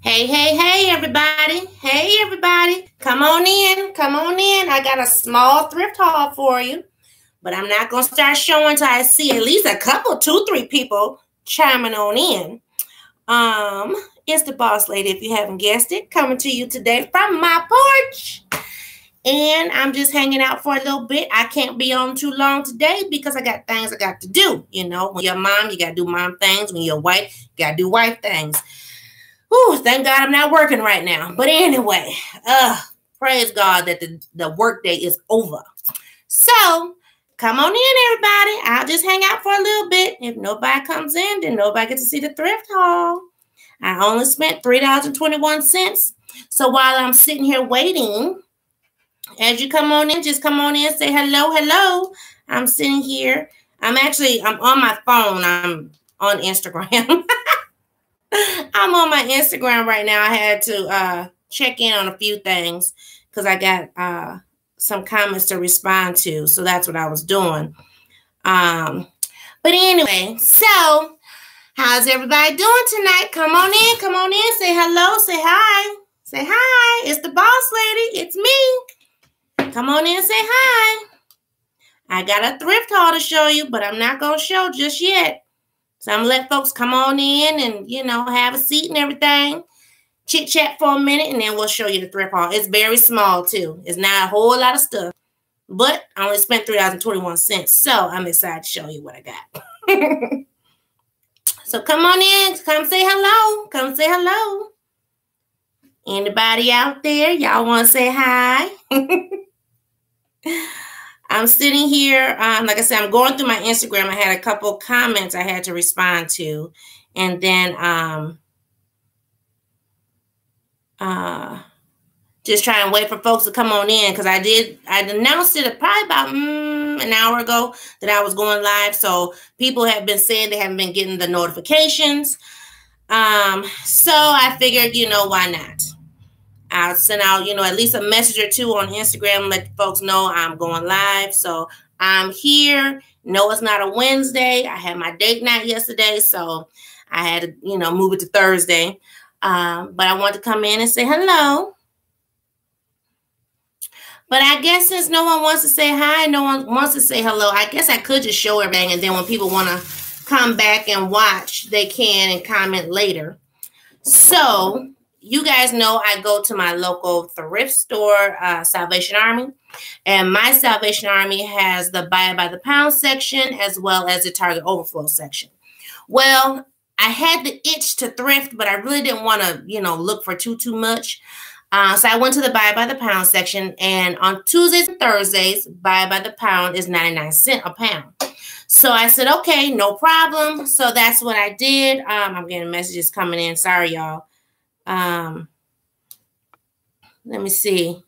Hey, hey, hey, everybody. Hey, everybody. Come on in. Come on in. I got a small thrift haul for you, but I'm not going to start showing until I see at least a couple, two, three people chiming on in. It's the boss lady, if you haven't guessed it, coming to you today from my porch. And I'm just hanging out for a little bit. I can't be on too long today because I got things I got to do. You know, when you're a mom, you got to do mom things. When you're a wife, you got to do wife things. Whew, thank God I'm not working right now. But anyway, praise God that the work day is over. So come on in, everybody. I'll just hang out for a little bit. If nobody comes in, then nobody gets to see the thrift haul. I only spent $3.21. So while I'm sitting here waiting, as you come on in, just come on in, say hello, hello. I'm sitting here. I'm on my phone. I'm on Instagram. I'm on my Instagram right now. I had to check in on a few things because I got some comments to respond to. So that's what I was doing. But anyway, so how's everybody doing tonight? Come on in, come on in. Say hello, say hi. Say hi. It's the boss lady. It's me. Come on in, say hi. I got a thrift haul to show you, but I'm not going to show just yet. So I'm going to let folks come on in and, you know, have a seat and everything. Chit chat for a minute, and then we'll show you the thrift haul. It's very small, too. It's not a whole lot of stuff. But I only spent $3.21. So I'm excited to show you what I got. So come on in. Come say hello. Come say hello. Anybody out there? Y'all want to say hi? I'm sitting here, like I said, I'm going through my Instagram. I had a couple comments I had to respond to. And then just trying to wait for folks to come on in because I announced it probably about an hour ago that I was going live. So people have been saying they haven't been getting the notifications. So I figured, you know, why not? I'll send out, you know, at least a message or two on Instagram, let folks know I'm going live. So I'm here. No, it's not a Wednesday. I had my date night yesterday, so I had to, you know, move it to Thursday. But I want to come in and say hello. But I guess since no one wants to say hi, no one wants to say hello, I guess I could just show everything. And then when people want to come back and watch, they can and comment later. So you guys know I go to my local thrift store, Salvation Army. And my Salvation Army has the buy by the pound section as well as the Target Overflow section. Well, I had the itch to thrift, but I really didn't want to, you know, look for too much. So I went to the buy by the pound section. And on Tuesdays and Thursdays, buy by the pound is 99 cents a pound. So I said, okay, no problem. So that's what I did. I'm getting messages coming in. Sorry, y'all. Let me see.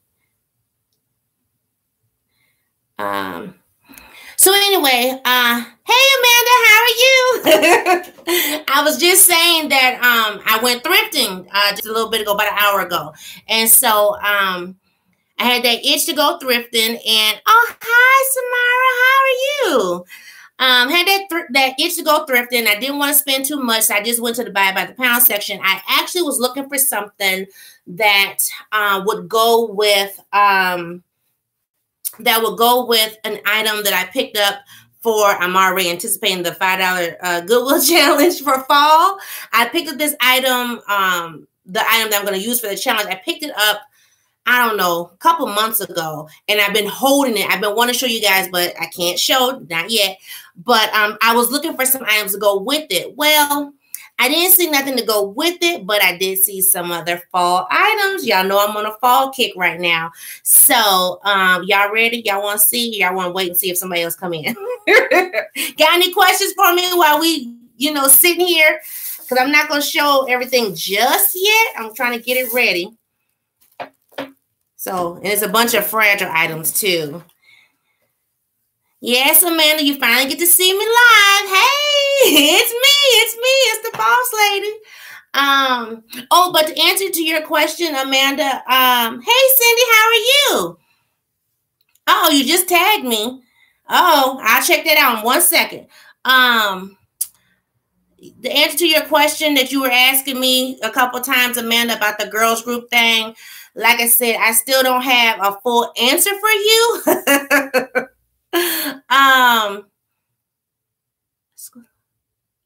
So anyway, hey Amanda, how are you? I was just saying that I went thrifting just a little bit ago, about an hour ago. And so I had that itch to go thrifting, and oh, hi Samara, how are you? Had that itch to go thrifting. I didn't want to spend too much, so I just went to the buy by the pound section. I actually was looking for something that would go with an item that I picked up for. I'm already anticipating the $5 Goodwill challenge for fall. I picked up this item, the item that I'm going to use for the challenge. I picked it up, I don't know, a couple months ago, and I've been holding it. I've been wanting to show you guys, but I can't show, not yet. But I was looking for some items to go with it. Well, I didn't see nothing to go with it, but I did see some other fall items. Y'all know I'm on a fall kick right now. So y'all ready? Y'all want to see? Y'all want to wait and see if somebody else come in? Got any questions for me while we, you know, sitting here? Because I'm not going to show everything just yet. I'm trying to get it ready. So, and it's a bunch of fragile items too. Yes, Amanda, you finally get to see me live. Hey, it's the boss lady. Oh, but to answer to your question, Amanda, hey Cindy, how are you? Oh, you just tagged me. Oh, I'll check that out in 1 second. the answer to your question that you were asking me a couple times, Amanda, about the girls group thing, like I said, I still don't have a full answer for you.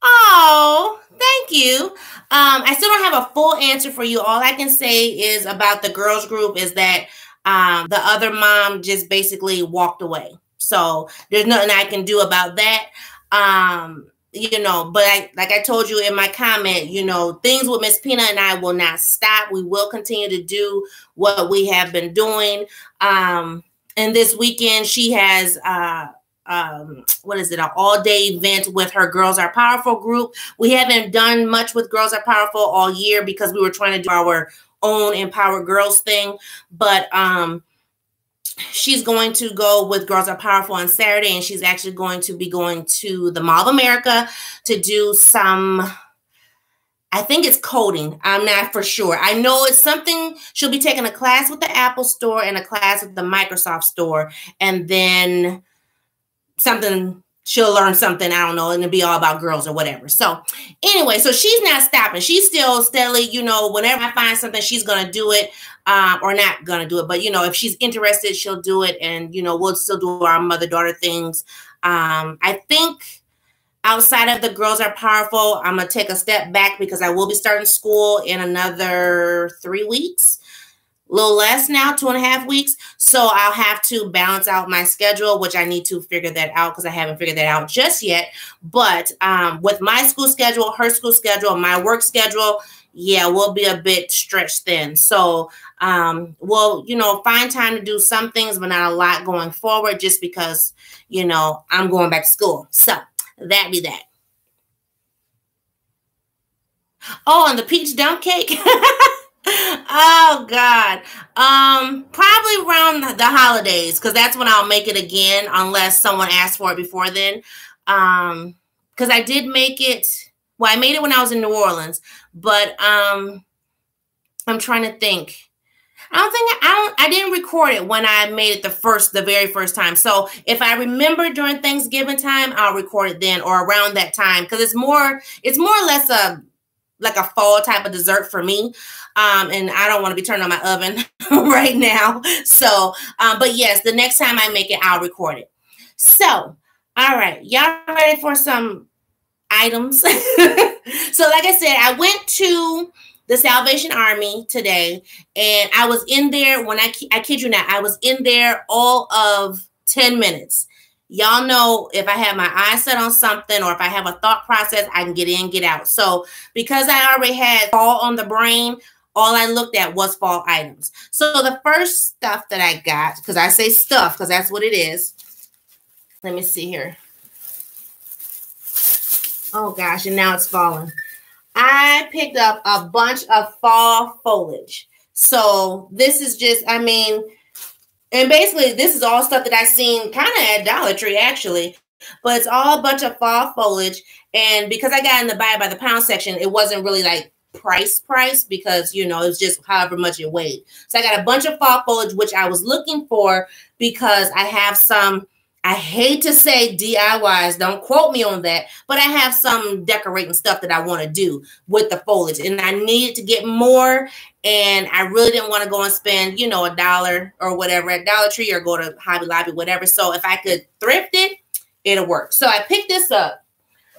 Oh, thank you. I still don't have a full answer for you. All I can say is about the girls group is that the other mom just basically walked away. So there's nothing I can do about that. But like I told you in my comment, things with Miss Peanut and I will not stop. We will continue to do what we have been doing. And this weekend she has an all-day event with her Girls Are Powerful group. We haven't done much with Girls Are Powerful all year because we were trying to do our own Empowered Girls thing. But she's going to go with Girls Are Powerful on Saturday, and she's actually going to be going to the Mall of America to do some, I think it's coding. I'm not for sure. I know it's something, she'll be taking a class with the Apple store and a class with the Microsoft store, and then she'll learn something, I don't know, and it'll be all about girls or whatever. So anyway, so she's not stopping. She's still steadily, whenever I find something, she's going to do it, or not going to do it. But, if she's interested, she'll do it. And, we'll still do our mother-daughter things. I think outside of the Girls Are Powerful, I'm going to take a step back because I will be starting school in another 3 weeks. A little less now, 2.5 weeks. So I'll have to balance out my schedule, which I need to figure that out because I haven't figured that out just yet. But with my school schedule, her school schedule, my work schedule, yeah, we'll be a bit stretched thin. So we'll, find time to do some things, but not a lot going forward just because, I'm going back to school. So that be that. Oh, and the peach dump cake. Oh God. Probably around the holidays, because that's when I'll make it again, unless someone asks for it before then. Because I did make it. Well, I made it when I was in New Orleans, but I'm trying to think. I didn't record it when I made it the very first time. So if I remember during Thanksgiving time, I'll record it then or around that time, because it's more or less like a fall type of dessert for me. And I don't want to be turning on my oven right now. So, but yes, the next time I make it, I'll record it. So, all right, y'all ready for some items? So like I said, I went to the Salvation Army today, and I was in there when I kid you not, I was in there all of 10 minutes. Y'all know if I have my eyes set on something or if I have a thought process, I can get in, get out. So because I already had fall on the brain, all I looked at was fall items. So the first stuff that I got, because I say stuff because that's what it is. Let me see here. Oh gosh, and now it's falling. I picked up a bunch of fall foliage. So this is just, and basically this is all stuff that I seen kind of at Dollar Tree actually, but it's all a bunch of fall foliage. And because I got in the buy the pound section, it wasn't really like price because, it was just however much it weighed. So I got a bunch of fall foliage, which I was looking for because I have some, I hate to say DIYs, don't quote me on that, but I have some decorating stuff that I want to do with the foliage, and I needed to get more, and I really didn't want to go and spend, $1 or whatever at Dollar Tree or go to Hobby Lobby, whatever. So if I could thrift it, it'll work. So I picked this up.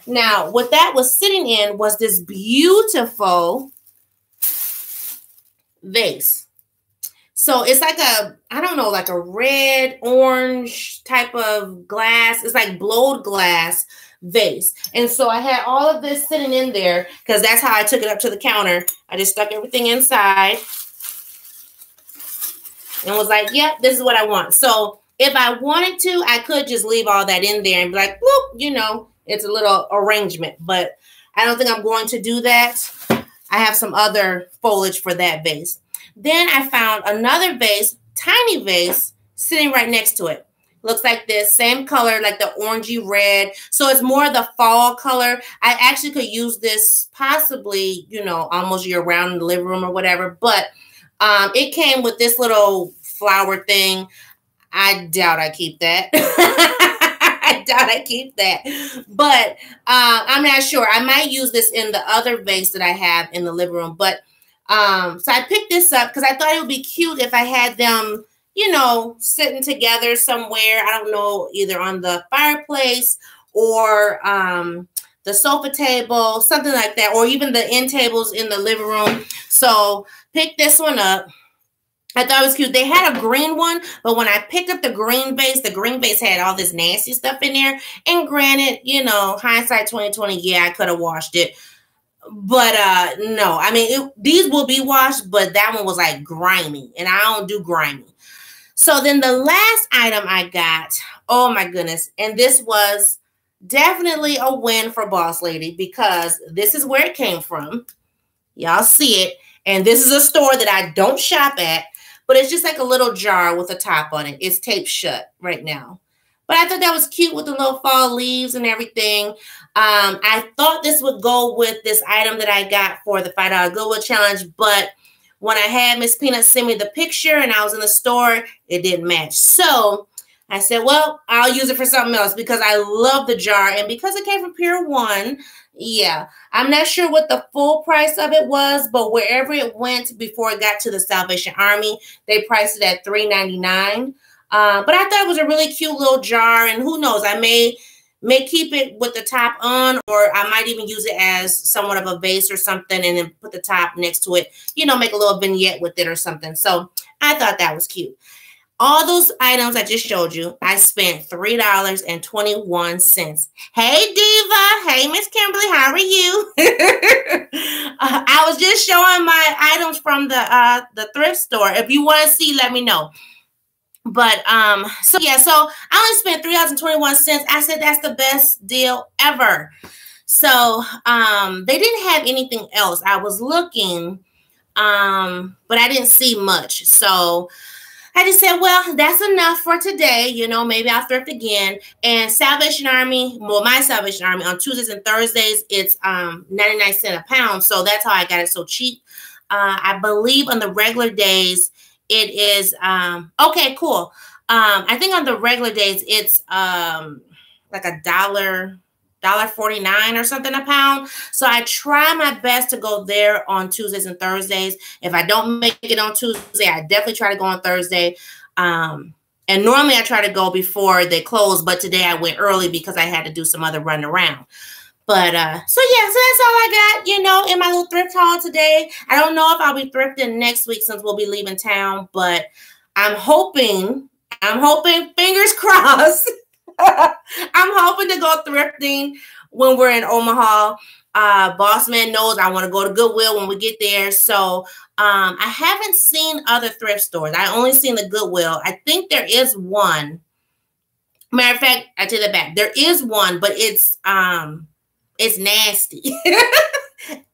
Now, what that was sitting in was this beautiful vase. So it's like like a red, orange type of glass. It's like blowed glass vase. And so I had all of this sitting in there because that's how I took it up to the counter. I just stuck everything inside and was like, yep, this is what I want. So if I wanted to, I could just leave all that in there and be like, whoop, it's a little arrangement. But I don't think I'm going to do that. I have some other foliage for that vase. Then I found another vase, tiny vase, sitting right next to it. Looks like this, same color, like the orangey red. So it's more the fall color. I actually could use this possibly, almost year round in the living room or whatever. But it came with this little flower thing. I doubt I keep that. I doubt I keep that. But I'm not sure. I might use this in the other vase that I have in the living room. But so I picked this up because I thought it would be cute if I had them, you know, sitting together somewhere. I don't know, either on the fireplace or the sofa table, something like that, or even the end tables in the living room. So pick this one up. I thought it was cute. They had a green one, but when I picked up the green vase had all this nasty stuff in there. And granted, you know, hindsight 2020, yeah, I could have washed it. But no, I mean, these will be washed, but that one was like grimy, and I don't do grimy. So then the last item I got, oh my goodness, and this was definitely a win for Boss Lady because this is where it came from. Y'all see it. And this is a store that I don't shop at, but it's just like a little jar with a top on it. It's taped shut right now. But I thought that was cute with the little fall leaves and everything. I thought this would go with this item that I got for the $5 Goodwill Challenge, but when I had Miss Peanut send me the picture and I was in the store, it didn't match. So I said, well, I'll use it for something else because I love the jar. And because it came from Pier 1, yeah, I'm not sure what the full price of it was, but wherever it went before it got to the Salvation Army, they priced it at $3.99. But I thought it was a really cute little jar. And who knows, I may keep it with the top on, or I might even use it as somewhat of a vase or something and then put the top next to it, you know, make a little vignette with it or something. So I thought that was cute. All those items I just showed you, I spent $3.21. Hey, Diva. Hey, Miss Kimberly. How are you? I was just showing my items from the thrift store. If you want to see, let me know. But so yeah, so I only spent $3.21. I said that's the best deal ever. So they didn't have anything else. I was looking, but I didn't see much. So I just said, well, that's enough for today. You know, maybe I'll thrift again. And Salvation Army, well, my Salvation Army on Tuesdays and Thursdays, it's 99 cents a pound. So that's how I got it so cheap. I believe on the regular days, it is, okay, cool. I think on the regular days, it's like $1.49 or something a pound. So I try my best to go there on Tuesdays and Thursdays. If I don't make it on Tuesday, I definitely try to go on Thursday. And normally I try to go before they close, but today I went early because I had to do some other running around. But so yeah, so that's all I got, you know, in my little thrift haul today. I don't know if I'll be thrifting next week since we'll be leaving town, but I'm hoping, fingers crossed. I'm hoping to go thrifting when we're in Omaha. Boss man knows I want to go to Goodwill when we get there. So I haven't seen other thrift stores. I only seen the Goodwill. I think there is one. Matter of fact, I take that back. There is one, but it's nasty.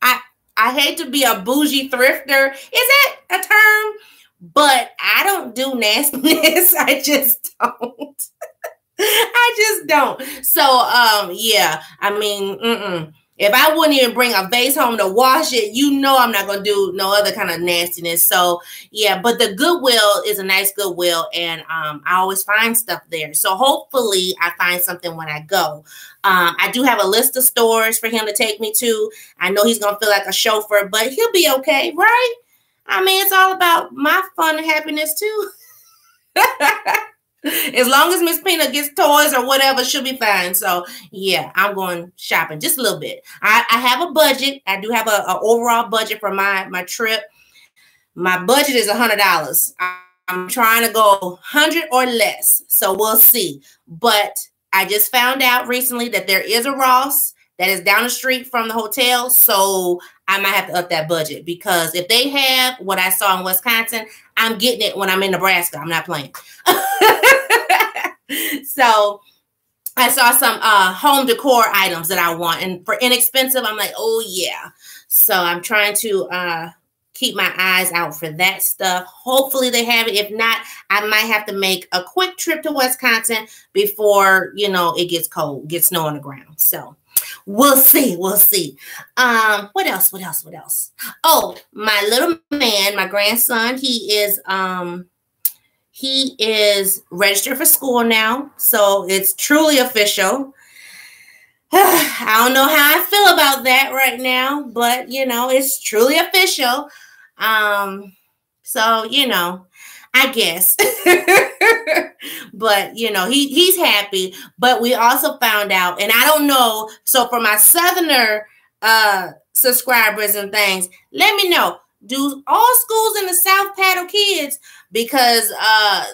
I hate to be a bougie thrifter. Is that a term? But I don't do nastiness. I just don't. I just don't. So, yeah, I mean, if I wouldn't even bring a vase home to wash it, you know I'm not going to do no other kind of nastiness. So, yeah, but the Goodwill is a nice Goodwill, and I always find stuff there. So hopefully I find something when I go. I do have a list of stores for him to take me to. I know he's going to feel like a chauffeur, but he'll be okay, right? I mean, it's all about my fun and happiness, too. As long as Miss Peanut gets toys or whatever, she'll be fine. So, yeah, I'm going shopping just a little bit. I have a budget. I do have an overall budget for my trip. My budget is $100. I'm trying to go 100 or less. So, we'll see. But I just found out recently that there is a Ross that is down the street from the hotel. So, I might have to up that budget because if they have what I saw in Wisconsin, I'm getting it when I'm in Nebraska. I'm not playing. So I saw some home decor items that I want, and for inexpensive, I'm like, oh yeah. So I'm trying to keep my eyes out for that stuff. Hopefully they have it. If not, I might have to make a quick trip to Wisconsin before, you know, it gets cold, gets snow on the ground. So we'll see. We'll see. What else? What else? What else? Oh, my little man, my grandson, he is he is registered for school now. So it's truly official. I don't know how I feel about that right now, but it's truly official. So I guess. But he's happy. But we also found out, and I don't know. So for my Southerner subscribers and things, let me know. Do all schools in the South paddle kids? Because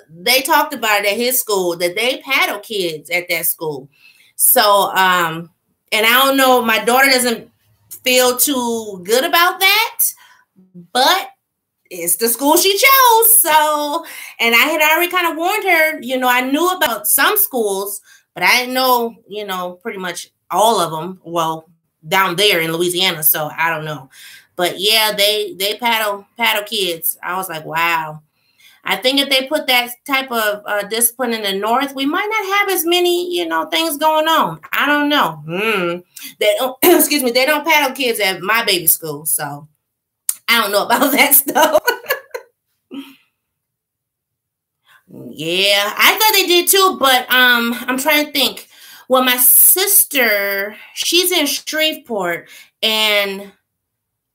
they talked about it at his school that they paddle kids at that school. So and I don't know, my daughter doesn't feel too good about that, but it's the school she chose. So, and I had already kind of warned her, I knew about some schools, but I didn't know, pretty much all of them. Well, down there in Louisiana. So I don't know. But yeah, they paddle kids. I was like, wow. I think if they put that type of discipline in the North, we might not have as many, things going on. I don't know. They don't, excuse me, they don't paddle kids at my baby school. So I don't know about that stuff. Yeah, I thought they did too, but I'm trying to think. Well, my sister, she's in Shreveport, and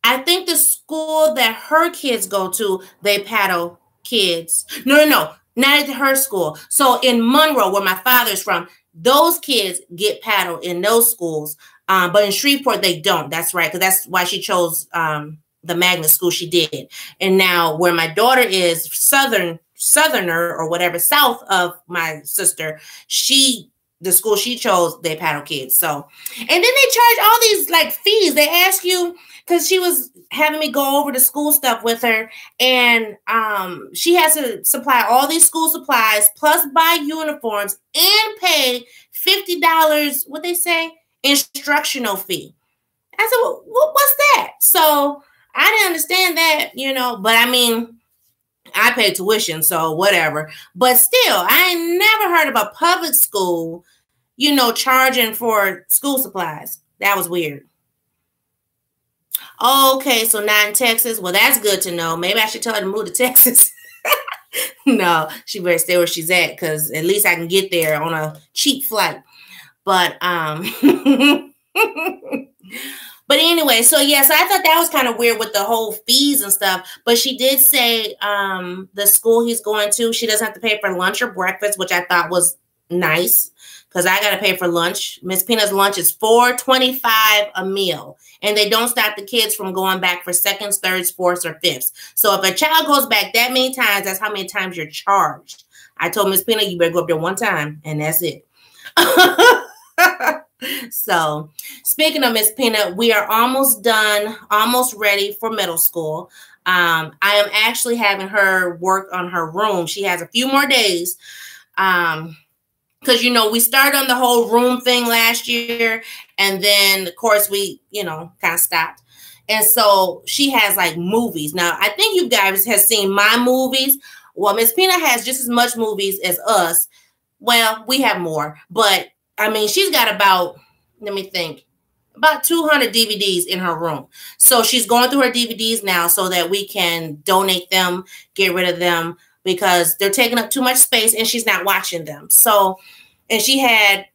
I think the school that her kids go to, they paddle kids. No, not at her school. So in Monroe, where my father's from, those kids get paddled in those schools. But in Shreveport, they don't. That's right, because that's why she chose the magnet school she did. And now where my daughter is, Southerner or whatever, south of my sister, the school she chose, they paddle kids. So, and then they charge all these like fees. They ask you, because she was having me go over the school stuff with her, and she has to supply all these school supplies plus buy uniforms and pay $50, what they say, instructional fee. I said, well, what's that? So I didn't understand that, but I mean, I pay tuition, so whatever. But still, I ain't never heard of a public school, charging for school supplies. That was weird. Okay, so not in Texas. Well, that's good to know. Maybe I should tell her to move to Texas. No, she better stay where she's at, because at least I can get there on a cheap flight. But but anyway, so yes, I thought that was kind of weird with the whole fees and stuff. But she did say the school he's going to, she doesn't have to pay for lunch or breakfast, which I thought was nice, because I got to pay for lunch. Miss Peanut's lunch is $4.25 a meal, and they don't stop the kids from going back for seconds, thirds, fourths, or fifths. So if a child goes back that many times, that's how many times you're charged. I told Miss Peanut, you better go up there one time, and that's it. So speaking of Miss Peanut, we are almost done, almost ready for middle school. I am actually having her work on her room. She has a few more days. Because, we started on the whole room thing last year, and then, of course, we, kind of stopped. And so she has, like, movies. Now, I think you guys have seen my movies. Well, Miss Peanut has just as much movies as us. Well, we have more. But, I mean, she's got about 200 DVDs in her room. So she's going through her DVDs now so that we can donate them, get rid of them, because they're taking up too much space and she's not watching them. So, and she had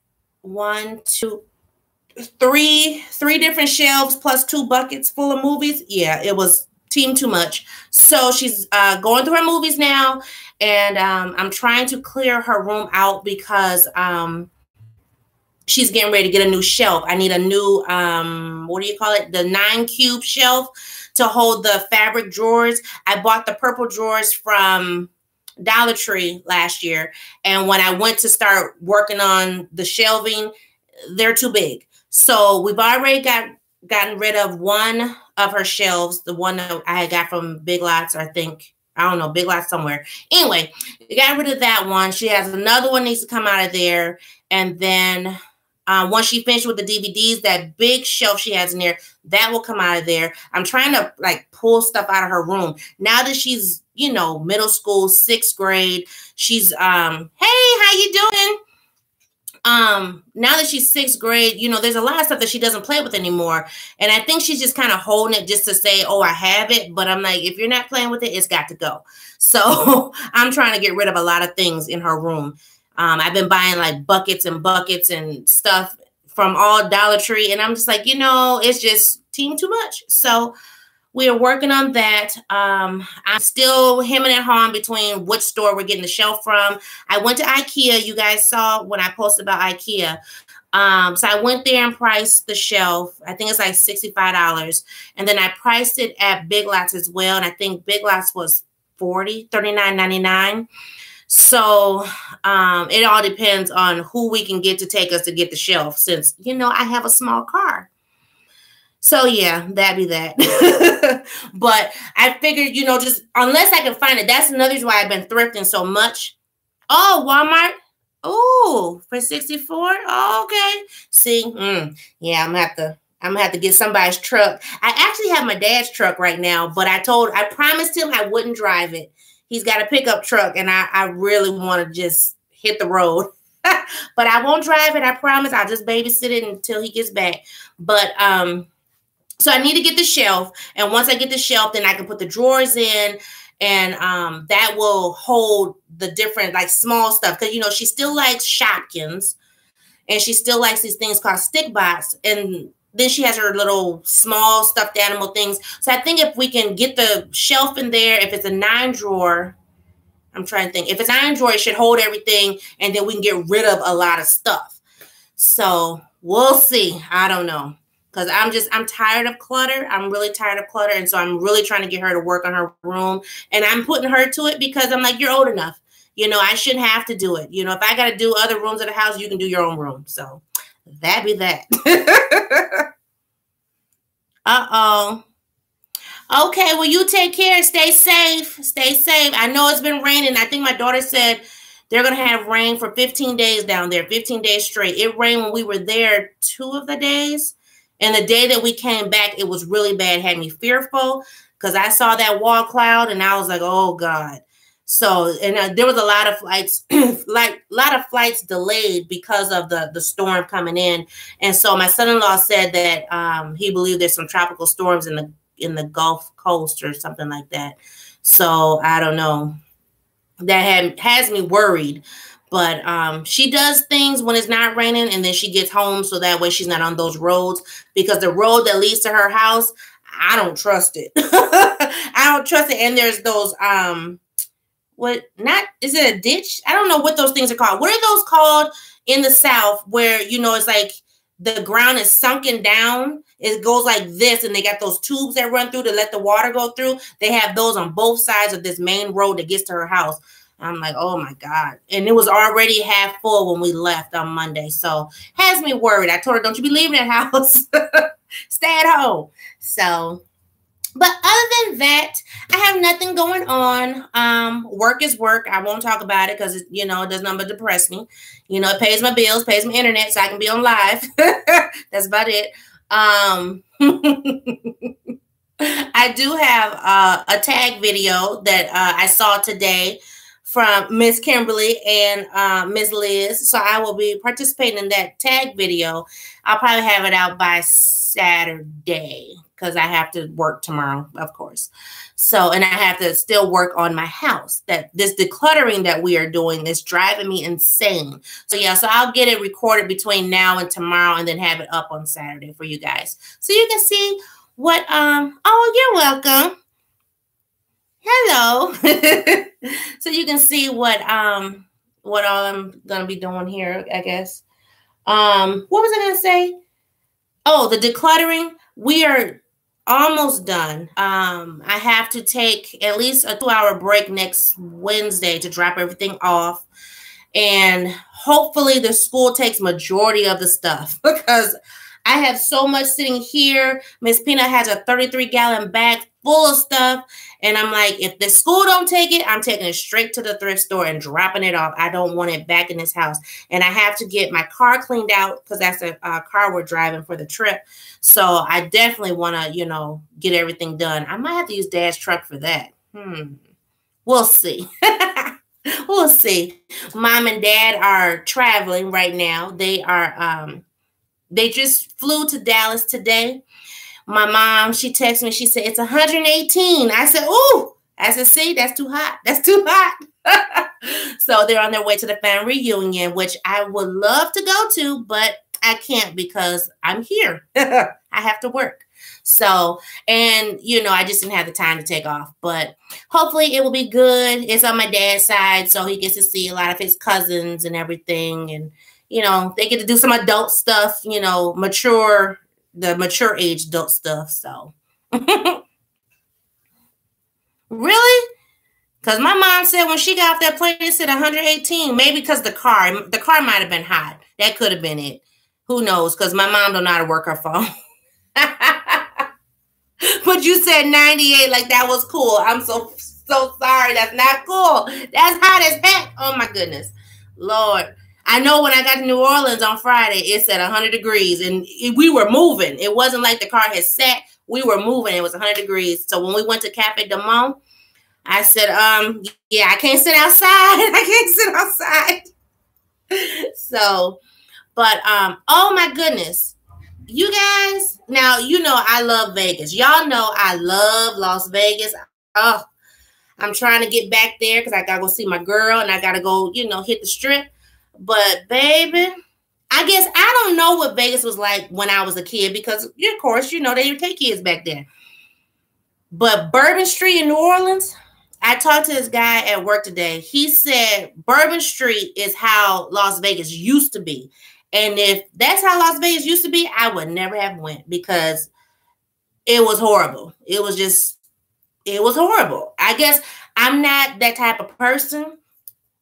three different shelves plus 2 buckets full of movies. Yeah, it was too much. So she's going through her movies now, and I'm trying to clear her room out because she's getting ready to get a new shelf. I need a new, what do you call it? The 9-cube shelf to hold the fabric drawers. I bought the purple drawers from Dollar Tree last year. And when I went to start working on the shelving, they're too big. So we've already gotten rid of one of her shelves, the one that I had got from Big Lots, I think. I don't know, Big Lots somewhere. Anyway, we got rid of that one. She has another one needs to come out of there. And then once she finished with the DVDs, that big shelf she has in there, that will come out of there. I'm trying to pull stuff out of her room. Now that she's, middle school, 6th grade, she's, hey, how you doing? Now that she's 6th grade, there's a lot of stuff that she doesn't play with anymore. And I think she's just kind of holding it just to say, oh, I have it. But I'm like, if you're not playing with it, it's got to go. So I'm trying to get rid of a lot of things in her room. I've been buying like buckets and buckets and stuff from all Dollar Tree. And I'm just like, it's just team too much. So we are working on that. I'm still hemming and hawing between which store we're getting the shelf from. I went to IKEA. You guys saw when I posted about IKEA. So I went there and priced the shelf. I think it's like $65. And then I priced it at Big Lots as well. And I think Big Lots was $39.99. So it all depends on who we can get to take us to get the shelf, since, I have a small car. So yeah, that'd be that. But I figured, just unless I can find it, that's another reason why I've been thrifting so much. Oh, Walmart. Oh, for $64. Oh, okay. See, yeah, I'm gonna have to get somebody's truck. I actually have my dad's truck right now, but I promised him I wouldn't drive it. He's got a pickup truck, and I really want to just hit the road. But I won't drive it. I promise. I'll just babysit it until he gets back. But so I need to get the shelf, and once I get the shelf, then I can put the drawers in, and that will hold the different like small stuff, because she still likes Shopkins, and she still likes these things called stick bots, and then she has her little small stuffed animal things. So I think if we can get the shelf in there, if it's a 9-drawer, I'm trying to think. If it's 9-drawer, it should hold everything, and then we can get rid of a lot of stuff. So we'll see. I don't know. Because I'm tired of clutter. I'm really tired of clutter. And so I'm really trying to get her to work on her room. And I'm putting her to it because I'm like, you're old enough. I shouldn't have to do it. If I got to do other rooms of the house, you can do your own room. So that be that. Uh-oh. Okay, well, you take care. Stay safe. Stay safe. I know it's been raining. I think my daughter said they're going to have rain for 15 days down there, 15 days straight. It rained when we were there 2 of the days. And the day that we came back, it was really bad. It had me fearful because I saw that wall cloud and I was like, oh, God. So, and there was a lot of flights, delayed because of the storm coming in. And so my son-in-law said that he believed there's some tropical storms in the Gulf Coast or something like that. So I don't know. That has me worried. But she does things when it's not raining, and then she gets home so that way she's not on those roads, because the road that leads to her house, I don't trust it. I don't trust it. And there's those, is it a ditch? I don't know what those things are called. What are those called in the South where, it's like the ground is sunken down? It goes like this, and they got those tubes that run through to let the water go through. They have those on both sides of this main road that gets to her house. I'm like, oh, my God. And it was already half full when we left on Monday. So has me worried. I told her, don't you be leaving that house. Stay at home. So, but other than that, I have nothing going on. Work is work. I won't talk about it because, it does nothing but depress me. It pays my bills, pays my internet so I can be on live. That's about it. I do have a tag video that I saw today from Miss Kimberly and Miss Liz. So I will be participating in that tag video. I'll probably have it out by Saturday because I have to work tomorrow, of course. So, and I have to still work on my house. That this decluttering that we are doing is driving me insane. So yeah, so I'll get it recorded between now and tomorrow and then have it up on Saturday for you guys. So you can see what, oh, you're welcome. Hello. So you can see what all I'm gonna be doing here, I guess. What was I gonna say? Oh, the decluttering. We are almost done. I have to take at least a 2-hour break next Wednesday to drop everything off. And hopefully the school takes majority of the stuff because I have so much sitting here. Miss Pina has a 33-gallon bag full of stuff. And I'm like, if the school don't take it, I'm taking it straight to the thrift store and dropping it off. I don't want it back in this house. And I have to get my car cleaned out because that's a car we're driving for the trip. So I definitely want to, get everything done. I might have to use Dad's truck for that. We'll see. We'll see. Mom and dad are traveling right now. They just flew to Dallas today. My mom, she texted me, she said, it's 118. I said, ooh. I said, see, that's too hot. That's too hot. So they're on their way to the family reunion, which I would love to go to, but I can't because I'm here. I have to work. So, and, I just didn't have the time to take off. But hopefully it will be good. It's on my dad's side, so he gets to see a lot of his cousins and everything. And, they get to do some adult stuff, the mature age adult stuff. So, really? Because my mom said when she got off that plane, it said 118. Maybe because the car might have been hot. That could have been it. Who knows? Because my mom don't know how to work her phone. But you said 98 like that was cool. I'm so sorry. That's not cool. That's hot as heck. Oh, my goodness. Lord. I know when I got to New Orleans on Friday, it said 100 degrees. And we were moving. It wasn't like the car had sat. We were moving. It was 100 degrees. So when we went to Cafe de Monde, I said, yeah, I can't sit outside. I can't sit outside. So, but, oh my goodness. You guys, now, I love Vegas. Y'all know I love Las Vegas. Oh, I'm trying to get back there because I got to go see my girl and I got to go, hit the strip. But, baby, I guess I don't know what Vegas was like when I was a kid because, of course, they would take kids back there. But Bourbon Street in New Orleans, I talked to this guy at work today. He said Bourbon Street is how Las Vegas used to be. And if that's how Las Vegas used to be, I would never have went because it was horrible. It was horrible. I guess I'm not that type of person.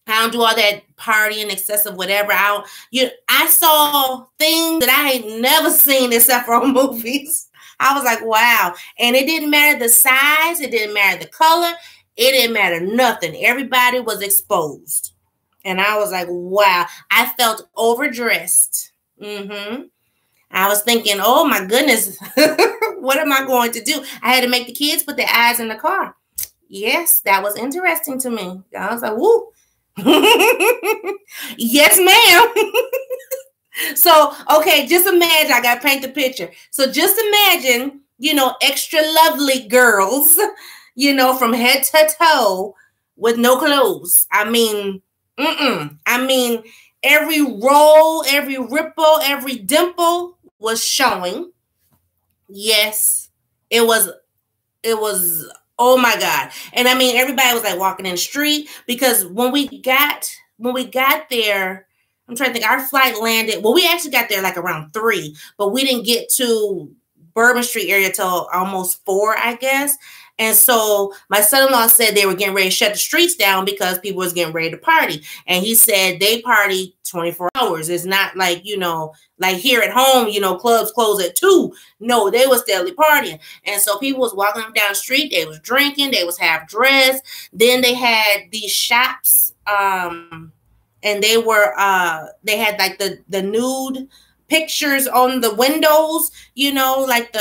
I don't do all that partying, excessive whatever. I saw things that I ain't never seen except for on movies. I was like, wow. And it didn't matter the size. It didn't matter the color. It didn't matter nothing. Everybody was exposed. And I was like, wow. I felt overdressed. I was thinking, oh, my goodness. What am I going to do? I had to make the kids put their eyes in the car. Yes, that was interesting to me. I was like, woo. Yes, ma'am. So, okay, just imagine. I got to paint the picture. So just imagine, extra lovely girls, from head to toe with no clothes. I mean, every roll, every ripple, every dimple was showing. Yes, it was, oh my God. And I mean, everybody was like walking in the street because when we got there, I'm trying to think, our flight landed, well, we actually got there like around 3, but we didn't get to Bourbon Street area till almost 4, I guess. And so my son-in-law said they were getting ready to shut the streets down because people was getting ready to party. And he said they party 24 hours. It's not like, like here at home, clubs close at 2. No, they was steadily partying. And so people was walking up down the street. They was drinking. They was half dressed. Then they had these shops, and they had like the nude pictures on the windows, like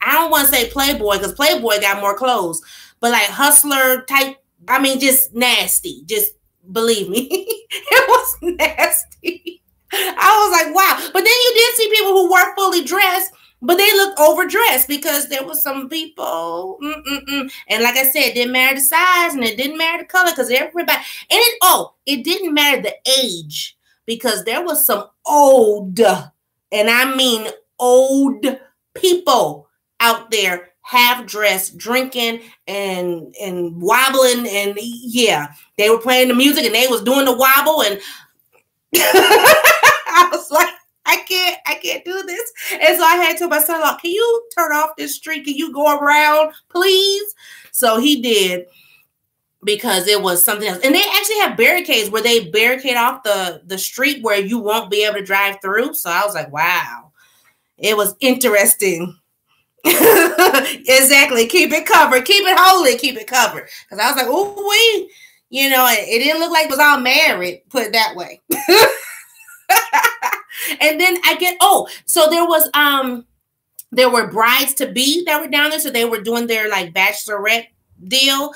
I don't want to say Playboy because Playboy got more clothes, but like hustler type, just nasty. Just believe me, it was nasty. I was like, wow. But then you did see people who were fully dressed, but they looked overdressed because there was some people. And like I said, it didn't matter the size and it didn't matter the color because everybody, and it didn't matter the age because there was some old, and I mean old people out there half dressed, drinking and wobbling, and yeah, they were playing the music and they was doing the wobble, and I was like, I can't do this. And so I had to my son-in-law, can you turn off this street? Can you go around, please? So he did because it was something else. And they actually have barricades where they barricade off the street where you won't be able to drive through. So I was like, wow, it was interesting. Exactly. Keep it covered. Keep it holy. Keep it covered. Because I was like, oh, it didn't look like it was all married, put it that way. And then so there were brides to be that were down there. So they were doing their like bachelorette deal.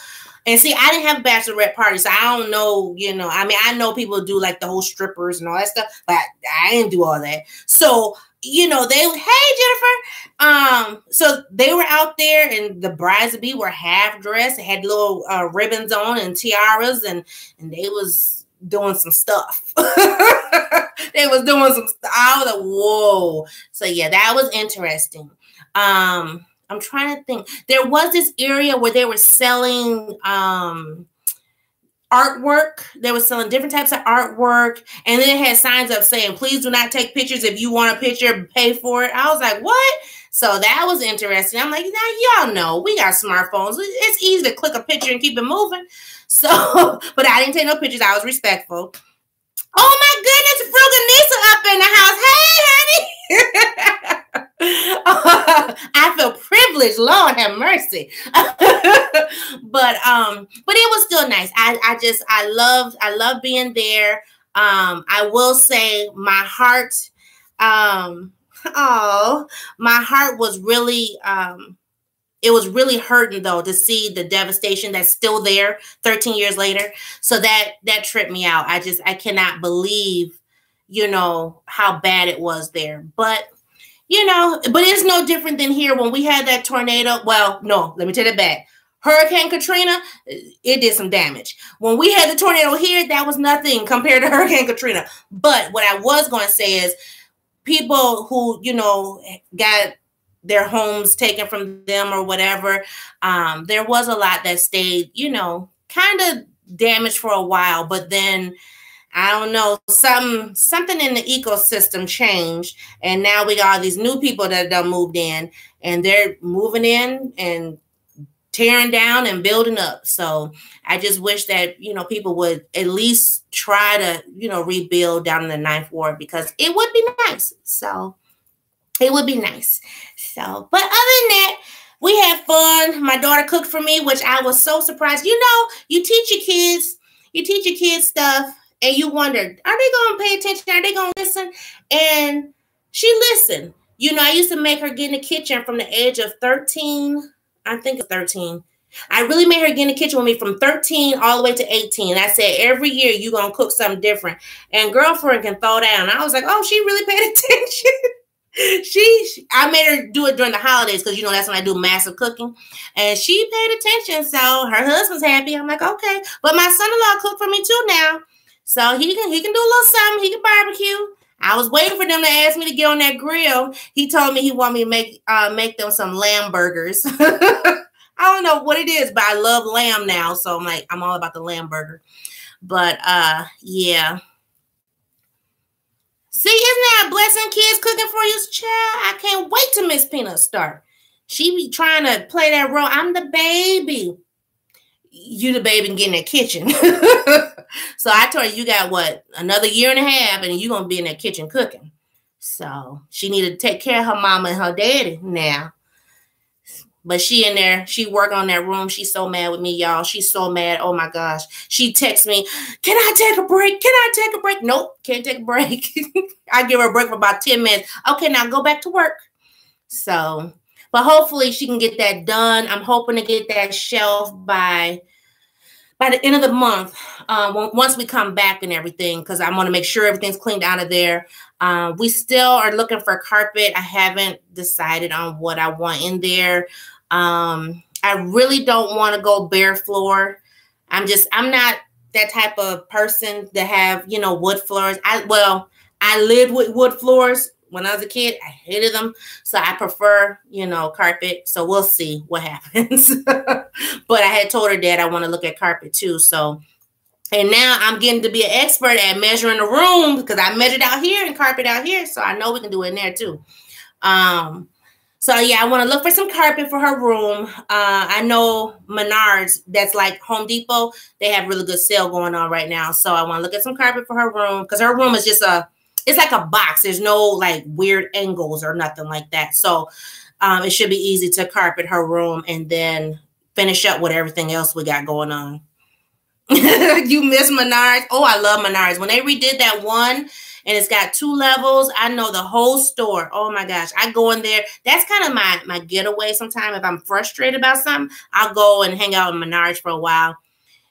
And see, I didn't have a bachelorette party, so I don't know, you know. I mean, I know people do like the whole strippers and all that stuff, but I didn't do all that. So, you know, hey Jennifer. So they were out there, and the brides to be were half dressed, had little ribbons on and tiaras, and they was doing some stuff. They was doing some stuff. I was like, whoa. So yeah, that was interesting. I'm trying to think. There was this area where they were selling artwork. They were selling different types of artwork. And then it had signs up saying, please do not take pictures. If you want a picture, pay for it. I was like, what? So that was interesting. I'm like, now y'all know we got smartphones. It's easy to click a picture and keep it moving. So, but I didn't take no pictures. I was respectful. Oh my goodness, Fruganisa up in the house. Hey, honey. I feel privileged. Lord have mercy. But it was still nice. I love being there. I will say my heart, my heart was really, it was really hurting though to see the devastation that's still there 13 years later. So that tripped me out. I cannot believe, you know, how bad it was there. But you know, but it's no different than here when we had that tornado. Well, no, let me take it back. Hurricane Katrina, it did some damage. When we had the tornado here, that was nothing compared to Hurricane Katrina. But what I was going to say is people who, you know, got their homes taken from them or whatever, there was a lot that stayed, you know, kind of damaged for a while, but then I don't know, something in the ecosystem changed, and now we got all these new people that done moved in, and they're moving in and tearing down and building up. So I just wish that, you know, people would at least try to, you know, rebuild down in the Ninth Ward, because it would be nice. So it would be nice. So, but other than that, we had fun. My daughter cooked for me, which I was so surprised. You know, you teach your kids stuff, and you wondered, are they going to pay attention? Are they going to listen? And she listened. You know, I used to make her get in the kitchen from the age of 13. I think it's 13. I really made her get in the kitchen with me from 13 all the way to 18. I said, every year you're going to cook something different. And girlfriend can throw down. I was like, oh, she really paid attention. I made her do it during the holidays because, you know, that's when I do massive cooking. And she paid attention. So her husband's happy. I'm like, okay. But my son-in-law cooked for me too now. So he can do a little something. He can barbecue. I was waiting for them to ask me to get on that grill. He told me he wanted me to make them some lamb burgers. I don't know what it is, but I love lamb now. So I'm like, I'm all about the lamb burger. But yeah. See, isn't that a blessing, kids cooking for you, child? I can't wait till Miss Peanut start. She be trying to play that role. I'm the baby. You the baby and get in that kitchen. So I told her, you got what, another year and a half, and you're gonna be in that kitchen cooking. So she needed to take care of her mama and her daddy now. But she in there, she working on that room. She's so mad with me, y'all. She's so mad. Oh my gosh. She texts me, can I take a break? Can I take a break? Nope, can't take a break. I give her a break for about 10 minutes. Okay, now go back to work. So, but hopefully she can get that done. I'm hoping to get that shelved by the end of the month, once we come back and everything, because I want to make sure everything's cleaned out of there. We still are looking for carpet. I haven't decided on what I want in there. I really don't want to go bare floor. I'm not that type of person to have, you know, wood floors. I lived with wood floors when I was a kid. I hated them. So I prefer, you know, carpet. So we'll see what happens. But I had told her dad I want to look at carpet too. So, and now I'm getting to be an expert at measuring the room because I measured out here and carpet out here. So I know we can do it in there too. So yeah, I want to look for some carpet for her room. I know Menards, that's like Home Depot. They have really good sale going on right now. So I want to look at some carpet for her room because her room is just it's like a box. There's no like weird angles or nothing like that. So it should be easy to carpet her room and then finish up with everything else we got going on. You miss Menards? Oh, I love Menards. When they redid that one and it's got 2 levels. I know the whole store. Oh my gosh. I go in there. That's kind of my getaway sometimes. If I'm frustrated about something, I'll go and hang out in Menards for a while.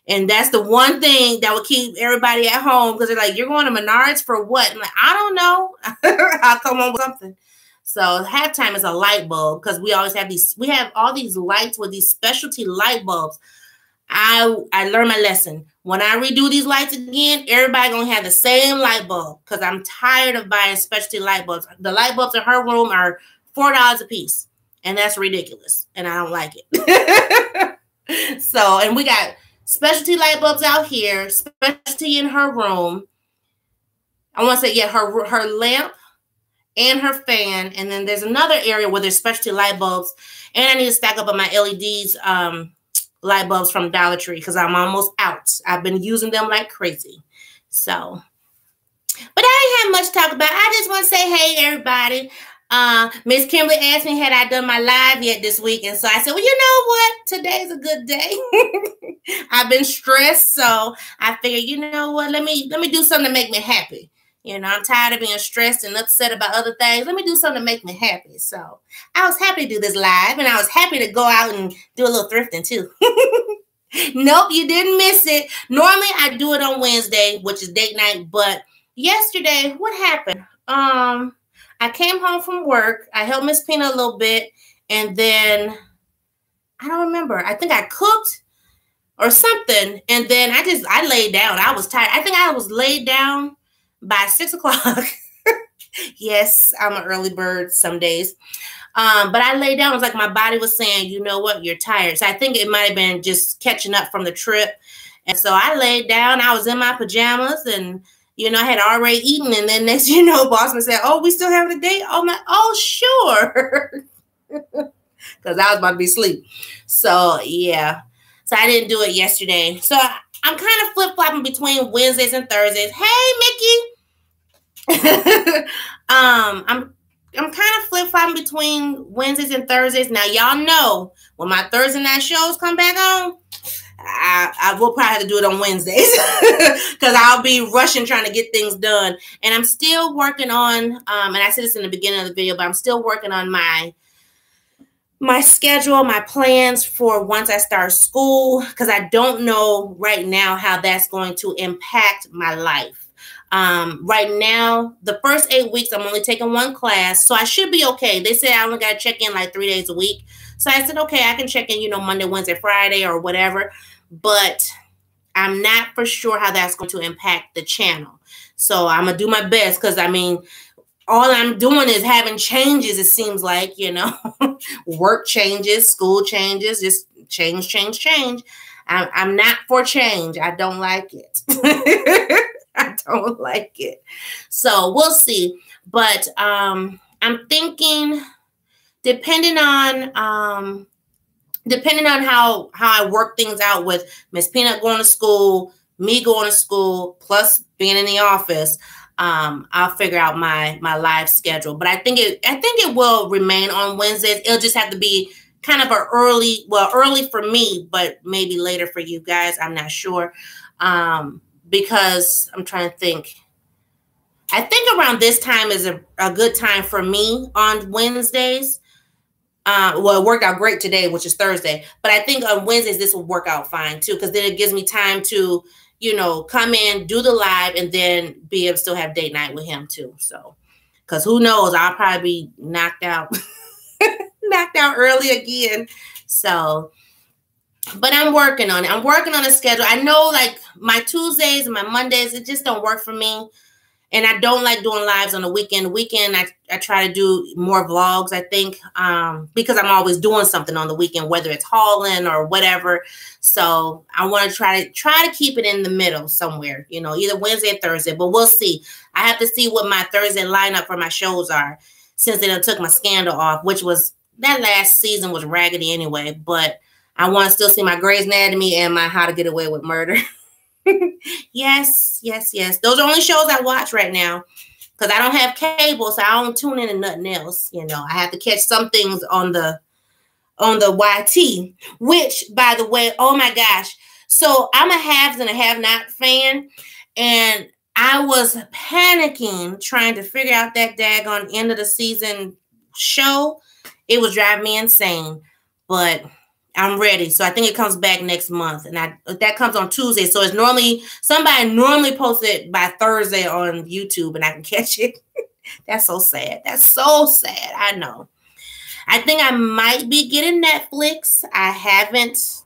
And that's the one thing that would keep everybody at home, because they're like, you're going to Menards for what? I'm like, I don't know. I'll come home with something. So halftime is a light bulb, because we always have we have all these lights with these specialty light bulbs. I learned my lesson. When I redo these lights again, everybody gonna have the same light bulb, because I'm tired of buying specialty light bulbs. The light bulbs in her room are $4 a piece, and that's ridiculous, and I don't like it. So, and we got specialty light bulbs out here, specialty in her room. I want to say, yeah, her lamp and her fan, and then there's another area where there's specialty light bulbs, and I need to stack up on my LEDs, light bulbs from Dollar Tree, because I'm almost out. I've been using them like crazy. So, but I ain't have much to talk about. I just want to say, hey, everybody. Miss Kimberly asked me, had I done my live yet this week? And so I said, well, you know what? Today's a good day. I've been stressed, so I figured, you know what? Let me do something to make me happy. You know, I'm tired of being stressed and upset about other things. Let me do something to make me happy. So I was happy to do this live, and I was happy to go out and do a little thrifting too. Nope, you didn't miss it. Normally I do it on Wednesday, which is date night. But yesterday, what happened? I came home from work. I helped Miss Peanut a little bit, and then I don't remember. I think I cooked or something, and then I laid down. I was tired. I think I was laid down by 6 o'clock. Yes, I'm an early bird some days. But I laid down. It was like my body was saying, you know what, you're tired. So I think it might have been just catching up from the trip. And so I laid down. I was in my pajamas, and you know, I had already eaten, and then next you know, Bossman said, oh, we still having a date? Oh, sure. Because I was about to be asleep. So, yeah. So I didn't do it yesterday. So I'm kind of flip-flopping between Wednesdays and Thursdays. Hey, Mickey. I'm kind of flip-flopping between Wednesdays and Thursdays. Now, y'all know when my Thursday night shows come back on, I will probably have to do it on Wednesdays, because I'll be rushing trying to get things done. And I'm still working on, and I said this in the beginning of the video, but I'm still working on my schedule, my plans for once I start school, because I don't know right now how that's going to impact my life. Right now, the first 8 weeks, I'm only taking 1 class, so I should be okay. They said I only got to check in like 3 days a week. So I said, okay, I can check in, you know, Monday, Wednesday, Friday, or whatever. But I'm not for sure how that's going to impact the channel. So I'm going to do my best, because, I mean, all I'm doing is having changes, it seems like, you know. Work changes, school changes, just change. I'm not for change. I don't like it. I don't like it. So we'll see. But I'm thinking, depending on how I work things out with Miss Peanut going to school, me going to school, plus being in the office, I'll figure out my live schedule. But I think it will remain on Wednesdays. It'll just have to be kind of early for me, but maybe later for you guys. I'm not sure. Because I'm trying to think. I think around this time is a good time for me on Wednesdays. Well, it worked out great today, which is Thursday. But I think on Wednesdays, this will work out fine, too, because then it gives me time to, you know, come in, do the live, and then be able to still have date night with him, too. So, because who knows, I'll probably be knocked out early again. So, but I'm working on it. I'm working on a schedule. I know, like, my Tuesdays and my Mondays, it just don't work for me. And I don't like doing lives on the weekend. I try to do more vlogs, I think, because I'm always doing something on the weekend, whether it's hauling or whatever. So I want to try to keep it in the middle somewhere, you know, either Wednesday or Thursday. But we'll see. I have to see what my Thursday lineup for my shows are, since they done took my Scandal off, which was, that last season was raggedy anyway. But I want to still see my Grey's Anatomy and my How to Get Away with Murder. Yes. Those are only shows I watch right now, because I don't have cable, so I don't tune in to nothing else. You know, I have to catch some things on the YT, which, by the way, oh my gosh. So I'm a haves and a have not fan, and I was panicking trying to figure out that daggone end of the season show. It was driving me insane, but I'm ready. So I think it comes back next month, and that comes on Tuesday. So it's somebody posts it by Thursday on YouTube, and I can catch it. That's so sad. That's so sad. I know. I think I might be getting Netflix. I haven't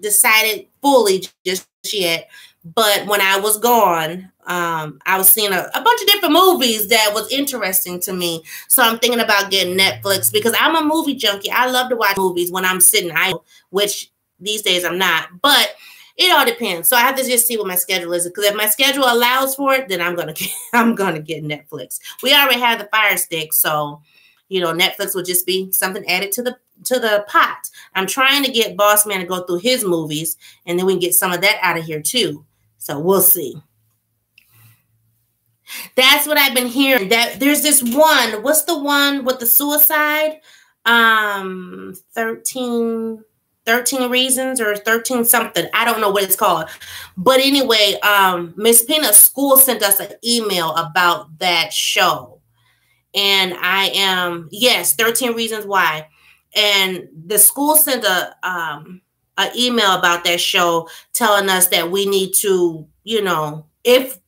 decided fully just yet. But when I was gone, I was seeing a bunch of different movies that was interesting to me. So I'm thinking about getting Netflix because I'm a movie junkie. I love to watch movies when I'm sitting idle, which these days I'm not. But it all depends. So I have to just see what my schedule is. Because if my schedule allows for it, then I'm gonna get Netflix. We already have the Fire Stick, so Netflix will just be something added to the pot. I'm trying to get Boss Man to go through his movies, and then we can get some of that out of here too. So we'll see. That's what I've been hearing. That there's this one. What's the one with the suicide? 13 reasons or 13 something. I don't know what it's called. But anyway, Miss Pina's school sent us an email about that show. And I am, yes, 13 Reasons Why. And the school sent an email about that show telling us that we need to, if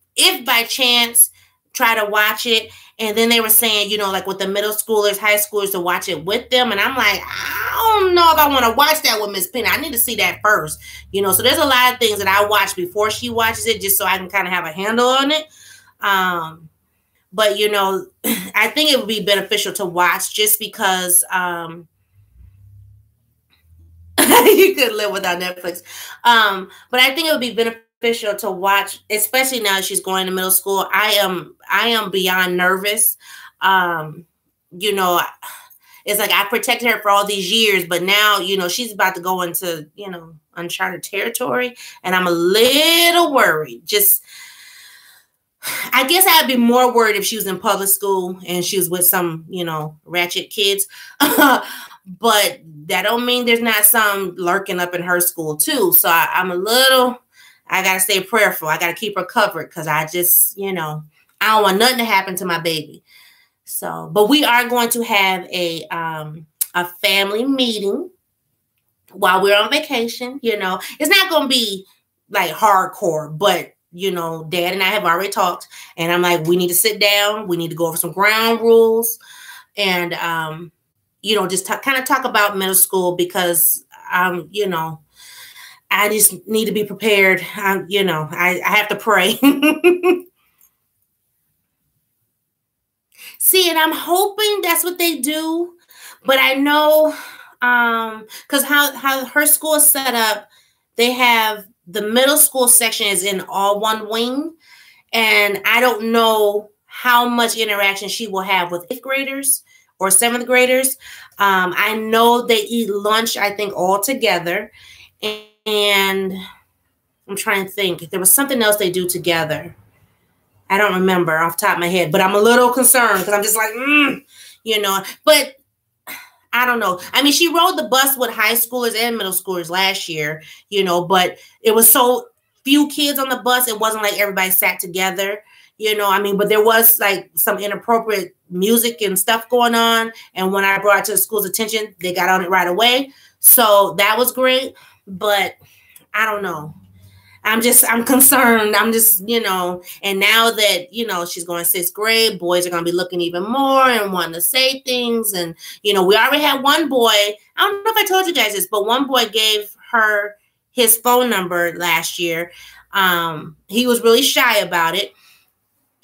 by chance, try to watch it. And then they were saying, like with the middle schoolers, high schoolers, to watch it with them. And I'm like, I don't know if I want to watch that with Miss Pina. I need to see that first. So there's a lot of things that I watch before she watches it, just so I can kind of have a handle on it. But, I think it would be beneficial to watch just because you could live without Netflix. But I think it would be beneficial to watch, especially now that she's going to middle school. I am beyond nervous. It's like I protected her for all these years, but now, she's about to go into, uncharted territory, and I'm a little worried. I guess I'd be more worried if she was in public school and she was with some, ratchet kids. But that don't mean there's not some lurking up in her school too. So I got to stay prayerful. I got to keep her covered because I just, I don't want nothing to happen to my baby. So, but we are going to have a family meeting while we're on vacation. It's not going to be like hardcore, but Dad and I have already talked, and I'm like, we need to sit down. We need to go over some ground rules, and just kind of talk about middle school because I just need to be prepared. I have to pray. See, and I'm hoping that's what they do, but I know because how her school is set up, they have the middle school section is in all one wing, and I don't know how much interaction she will have with 8th graders or 7th graders. I know they eat lunch, I think, all together, and I'm trying to think. There was something else they do together. I don't remember off the top of my head, but I'm a little concerned because I'm just like, but I don't know. I mean, she rode the bus with high schoolers and middle schoolers last year, but it was so few kids on the bus. It wasn't like everybody sat together, but there was like some inappropriate music and stuff going on. And when I brought it to the school's attention, they got on it right away. So that was great. But I don't know. I'm concerned. I'm just, and now that, she's going 6th grade, boys are going to be looking even more and wanting to say things. And, we already had one boy. I don't know if I told you guys this, but one boy gave her his phone number last year. He was really shy about it,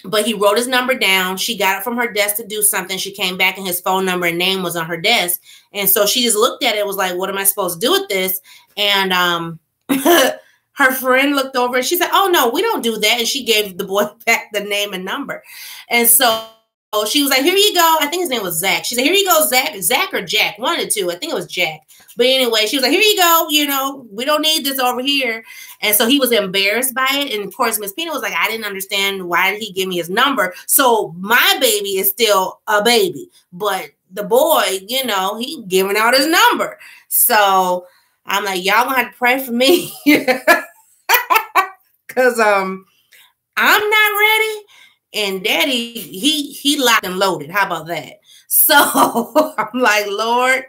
but he wrote his number down. She got it from her desk to do something. She came back and his phone number and name was on her desk. And so she just looked at it, was like, what am I supposed to do with this? And, her friend looked over and she said, oh, no, we don't do that. And she gave the boy back the name and number. And so she was like, here you go. I think his name was Zach. She said, here you go, Zach. Zach or Jack, one of the two. I think it was Jack. But anyway, she was like, here you go. We don't need this over here. And so he was embarrassed by it. And of course, Miss Pina was like, I didn't understand, why did he give me his number? So my baby is still a baby. But the boy, he giving out his number. So I'm like, y'all gonna have to pray for me. Because I'm not ready. And Daddy, he locked and loaded. How about that? So I'm like, Lord,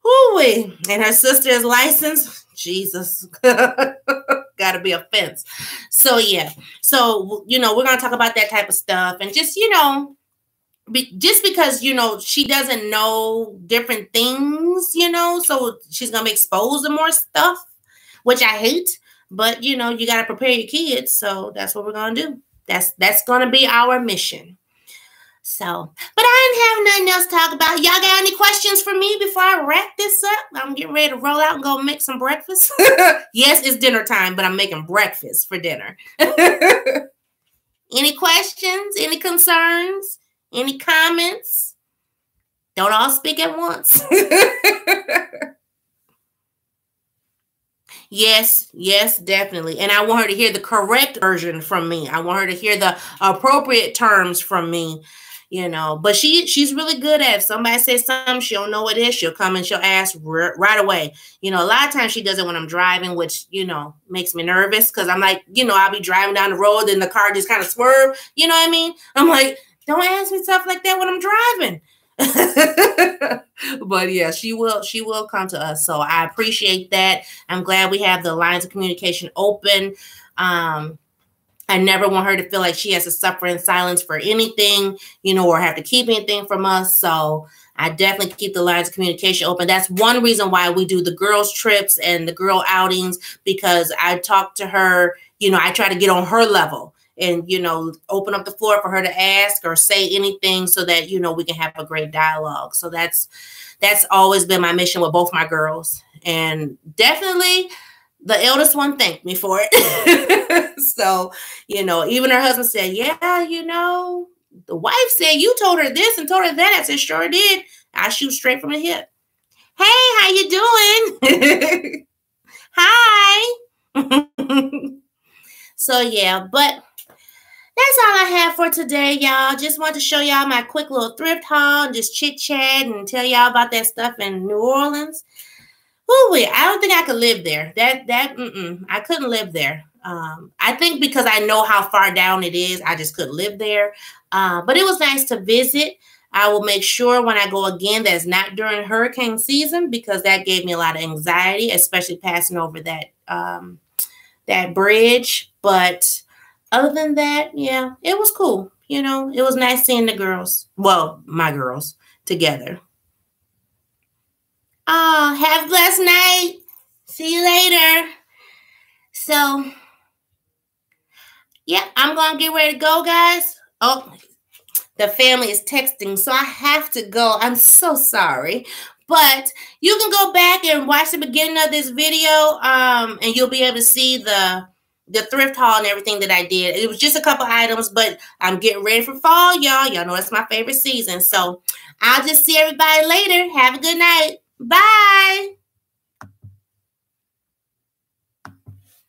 whoo-wee. And her sister is licensed. Jesus. Gotta be a fence. So yeah. So, we're gonna talk about that type of stuff. And just, just because, she doesn't know different things, so she's gonna be exposed to more stuff, which I hate. But, you got to prepare your kids. So that's what we're going to do. That's going to be our mission. So, but I didn't have nothing else to talk about. Y'all got any questions for me before I wrap this up? I'm getting ready to roll out and go make some breakfast. Yes, it's dinner time, but I'm making breakfast for dinner. Any questions? Any concerns? Any comments? Don't all speak at once. Yes, definitely. And I want her to hear the correct version from me. I want her to hear the appropriate terms from me, But she's really good at it. If somebody says something, she don't know what it is, she'll come and she'll ask right away. A lot of times she does it when I'm driving, which, makes me nervous because I'm like, I'll be driving down the road and the car just kind of swerve. You know what I mean? I'm like, don't ask me stuff like that when I'm driving. But yeah, she will come to us. So I appreciate that. I'm glad we have the lines of communication open. I never want her to feel like she has to suffer in silence for anything, or have to keep anything from us. So I definitely keep the lines of communication open. That's one reason why we do the girls' trips and the girl outings, because I talk to her, I try to get on her level. And, open up the floor for her to ask or say anything so that, we can have a great dialogue. So that's always been my mission with both my girls. And definitely the eldest one thanked me for it. So, even her husband said, yeah, the wife said you told her this and told her that. I said, sure did. I shoot straight from the hip. Hey, how you doing? Hi. So, yeah, but that's all I have for today, y'all. Just wanted to show y'all my quick little thrift haul and just chit chat and tell y'all about that stuff in New Orleans. Ooh, I don't think I could live there. I couldn't live there. I think because I know how far down it is, I just couldn't live there. But it was nice to visit. I will make sure when I go again that's not during hurricane season, because that gave me a lot of anxiety, especially passing over that bridge. But other than that, yeah, it was cool. It was nice seeing the girls. Well, my girls together. Oh, have a blessed night. See you later. So, yeah, I'm going to get ready to go, guys. Oh, the family is texting, so I have to go. I'm so sorry. But you can go back and watch the beginning of this video, and you'll be able to see the thrift haul and everything that I did. It was just a couple items, but I'm getting ready for fall, y'all. Y'all know it's my favorite season. So I'll just see everybody later. Have a good night. Bye.